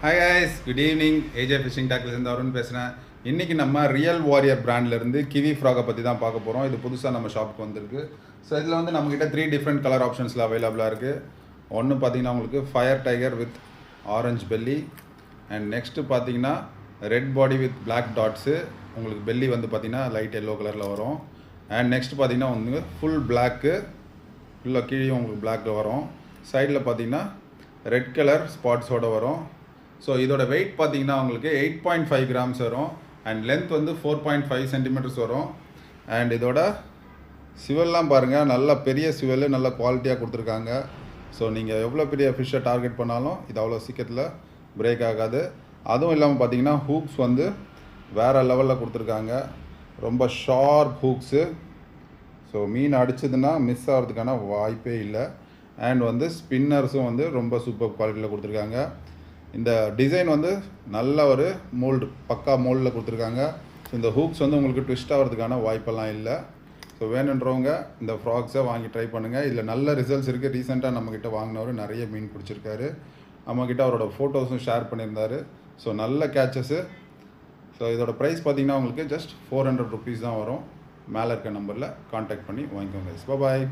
Hi guys, good evening. AJ fishing டாக்லேருந்து அருண் பேசுகிறேன். இன்றைக்கி நம்ம ரியல் வாரியர் பிராண்ட்லேருந்து கிவி ஃப்ராகை பற்றி தான் பார்க்க போகிறோம். இது புதுசாக நம்ம ஷாப்புக்கு வந்திருக்கு. ஸோ இதில் வந்து நம்மக்கிட்ட 3 டிஃப்ரெண்ட் கலர் ஆப்ஷன்ஸில் அவைலபிளாக இருக்குது. ஒன்று பார்த்தீங்கன்னா உங்களுக்கு fire tiger with orange belly, and next பார்த்தீங்கன்னா red body with black dots. உங்களுக்கு பெல்லி வந்து பார்த்தீங்கன்னா லைட் எல்லோ கலரில் வரும். அண்ட் நெக்ஸ்ட் பார்த்தீங்கன்னா வந்து ஃபுல் பிளாக்கு, ஃபுல்லாக கீழே உங்களுக்கு பிளாக்கில் வரும். சைடில் பார்த்தீங்கன்னா ரெட் கலர் ஸ்பாட்ஸோடு வரும். ஸோ இதோட வெயிட் பார்த்தீங்கன்னா உங்களுக்கு 8.5 கிராம்ஸ் வரும். அண்ட் லென்த் வந்து 4.5 சென்டிமீட்டர்ஸ் வரும். அண்ட் இதோட சிவல்லாம் பாருங்கள், நல்ல பெரிய சிவல், நல்ல குவாலிட்டியாக கொடுத்துருக்காங்க. ஸோ நீங்கள் எவ்வளோ பெரிய ஃபிஷ்ஷை டார்கெட் பண்ணாலும் இது அவ்வளோ சீக்கிரத்தில் பிரேக் ஆகாது. அதுவும் இல்லாமல் பார்த்தீங்கன்னா ஹூக்ஸ் வந்து வேறு லெவலில் கொடுத்துருக்காங்க. ரொம்ப ஷார்ப் ஹூக்ஸு. ஸோ மீன் அடிச்சதுன்னா மிஸ் ஆகிறதுக்கான வாய்ப்பே இல்லை. அண்ட் வந்து ஸ்பின்னர்ஸும் வந்து ரொம்ப சூப்பர் குவாலிட்டியில் கொடுத்துருக்காங்க. இந்த டிசைன் வந்து நல்ல ஒரு மோல்டு, பக்கா மோல்டில் கொடுத்துருக்காங்க. ஸோ இந்த ஹூக்ஸ் வந்து உங்களுக்கு ட்விஸ்ட் ஆகிறதுக்கான வாய்ப்பெல்லாம் இல்லை. ஸோ வேணுன்றவங்க இந்த ஃப்ராக்ஸை வாங்கி ட்ரை பண்ணுங்கள். இதில் நல்ல ரிசல்ட்ஸ் இருக்குது. ரீசெண்டாக நம்மக்கிட்ட வாங்கினவர் நிறைய மீன் பிடிச்சிருக்காரு. நம்மக்கிட்ட அவரோட ஃபோட்டோஸும் ஷேர் பண்ணியிருந்தார். ஸோ நல்ல கேச்சஸ்ஸு. ஸோ இதோட ப்ரைஸ் பார்த்தீங்கன்னா உங்களுக்கு ஜஸ்ட் 400 ருபீஸ் தான் வரும். மேலே இருக்க நம்பரில் கான்டாக்ட் பண்ணி வாங்கிக்கோங்க. பாய்.